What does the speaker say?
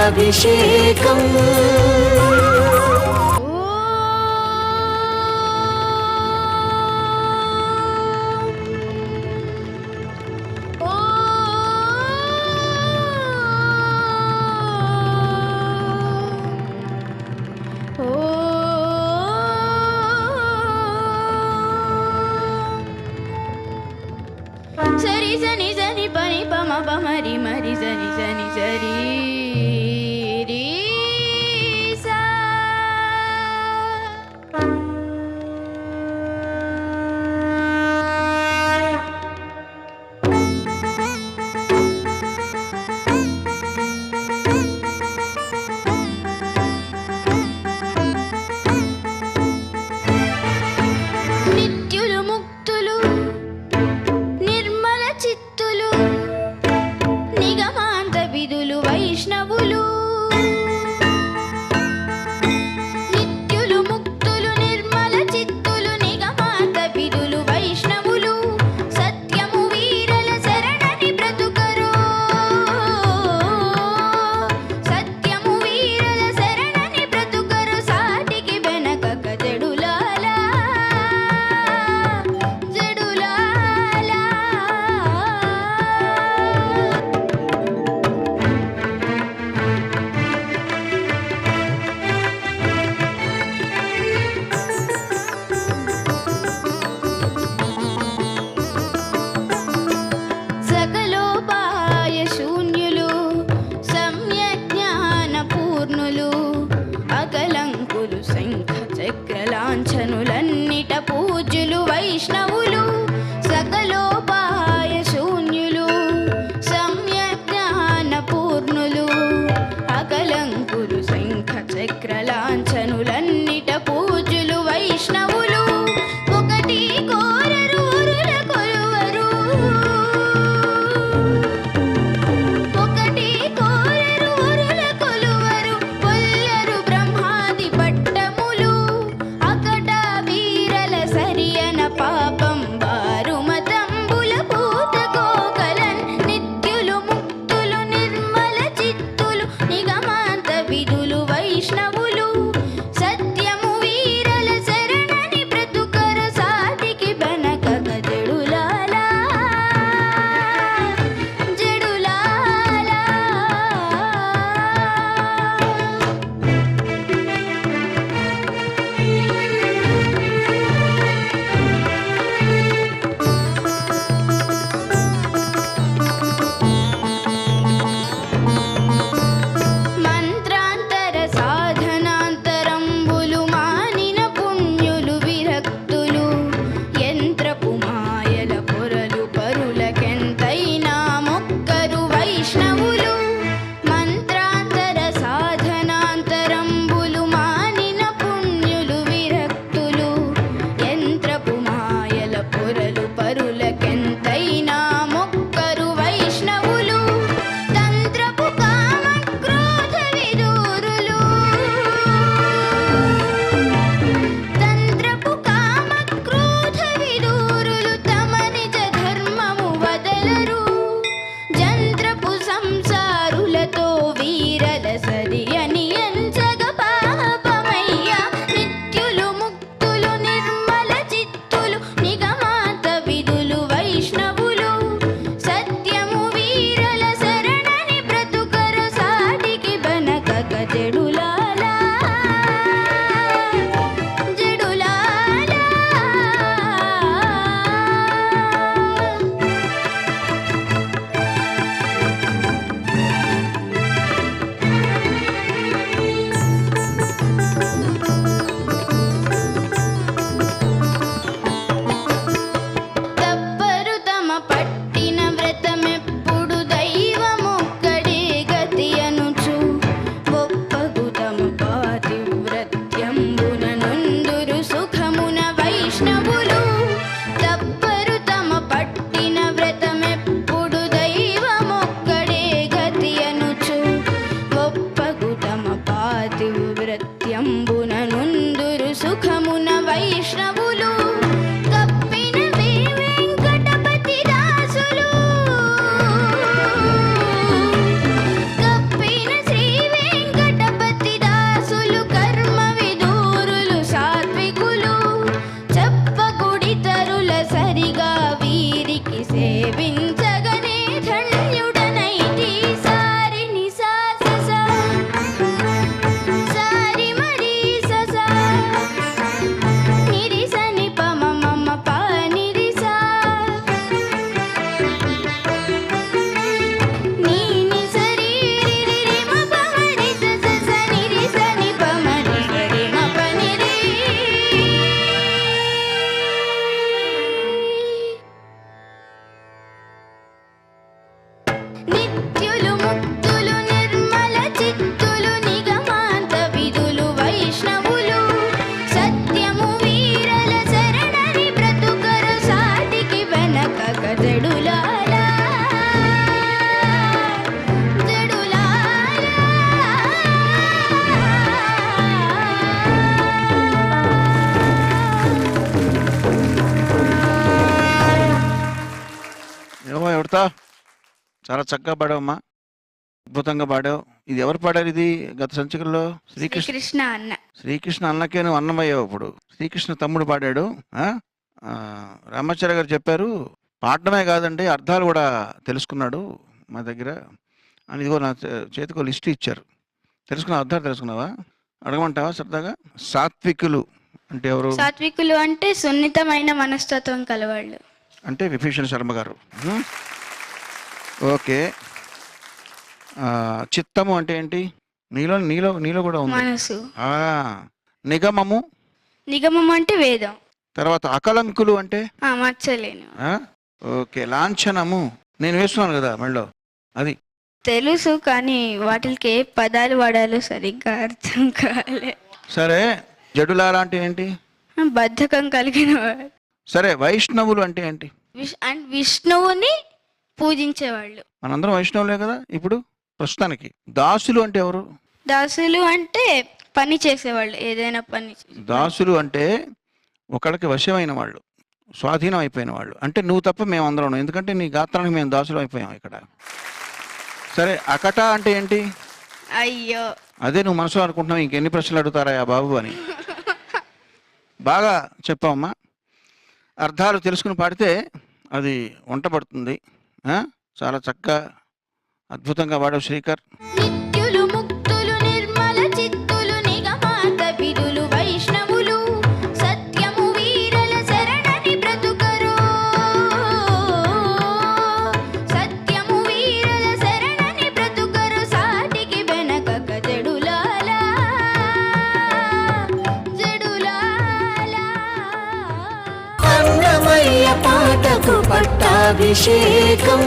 అభిషేకం సరి సని సని పని పమ పమరి మరి సని సని సరి రి సా నిత్యులు ముక్తులు నిర్మల చిత్తులు నిగమాంత విధులు వైష్ణవులు నిత్యులు ముక్తులు నిర్మల చిత్తులు నిగమాంత విధులు వైష్ణవులు సత్యము వీరల శరణని బ్రతుకరు సత్యము వీరల శరణని బ్రతుకరు సాటికి వెనకక జడులాలా జడులాలా సకలోపాయ శూన్యులు సమ్యజ్ఞాన పూర్ణులు అకలంకులు శంఖ చక్రలాంఛనులన్నిట పూజ్యులు వైష్ణవులు సకలోపాయ శూన్యులు సమ్యజ్ఞాన పూర్ణులు అకలంకులు శంఖ చక్రలాంఛనులన్నిట పూజ్యులు వైష్ణవులు ఒకటి కోరరు ఉరుల కొలువరు ఒకటి కోరరు ఉరుల కొలువరు కొల్లరు బ్రహ్మాది పట్టములు అకట వీరల సరియన పాపం నిత్యులు ముక్తులు నిర్మల చిత్తులు నిగమాంత విధులు వైష్ణవులు సత్యము వీరల శరణని బ్రతుకరు సాటికి వెనకక జడులారా ఏమో ఎవడతా చాలా చక్కగా పాడావమ్మా, అద్భుతంగా పాడావు. ఇది ఎవరు పాడారు? ఇది గత సంచికల్లో శ్రీకృష్ణ అన్న. శ్రీకృష్ణ అన్నకే నువ్వు అన్నమయ్యావు. ఇప్పుడు శ్రీకృష్ణ తమ్ముడు పాడాడు. రామాచార్య గారు చెప్పారు పాడడమే కాదండి అర్థాలు కూడా తెలుసుకున్నాడు మా దగ్గర అని. ఇదిగో నా చేతికో లిస్ట్ ఇచ్చారు. తెలుసుకున్నావు? అర్థాలు తెలుసుకున్నావా? అడగమంటావా సరదాగా? సాత్వికులు అంటే ఎవరు? సాత్వికులు అంటే సున్నితమైన మనస్తత్వం కలవాళ్ళు. అంటే విభీషణ శర్మ గారు. ఓకే. చిత్తము అంటే ఏంటి? నీలో నీలో నీలో కూడా ఉంది మనసు. నిగమము. నిగమం అంటే వేదం. తర్వాత అకలంకులు అంటే మచ్చలేను. ఓకే. లాంఛనము నేను వేస్తున్నాను కదా మెళ్ళో, అది తెలుసు కానీ వాటికి ఏ పదాలు వాడాలో సరిగ్గా అర్థం కాలే. సరే. జడులారా అంటే ఏంటి? బద్ధకం కలిగిన వాడు. సరే. వైష్ణవులు అంటే ఏంటి? విష్ణువుని పూజించేవాళ్ళు. మనందరం వైష్ణవులే కదా ఇప్పుడు ప్రస్తుతానికి. దాసులు అంటే ఎవరు? దాసులు అంటే పని చేసేవాళ్ళు, ఏదైనా పని. దాసులు అంటే ఒకళ్ళకి వశమైన వాళ్ళు, స్వాధీనం అయిపోయిన వాళ్ళు. అంటే నువ్వు తప్ప మేము అందరం, ఎందుకంటే నీ గాత్రానికి మేము దాసులు అయిపోయాం ఇక్కడ. సరే. అకట అంటే ఏంటి? అయ్యో, అదే నువ్వు మనసులో అనుకుంటున్నావు ఇంకెన్ని ప్రశ్నలు అడుగుతారా బాబు అని. బాగా చెప్పావమ్మా. అర్థాలు తెలుసుకుని పాడితే అది వంట పడుతుంది. చాలా చక్కగా అద్భుతంగా వాడావు శ్రీకర్. నిత్యులు ముక్తులు నిర్మల చిత్తులు నిగమాంత విధులు వైష్ణవులు సత్యము వీరల శరణని బ్రతుకరు సత్యము వీరల శరణని బ్రతుకరు సాటికి వెనకక జడులాలా జడులాలా. అన్నమయ్య పాటకు పట్టాభిషేకం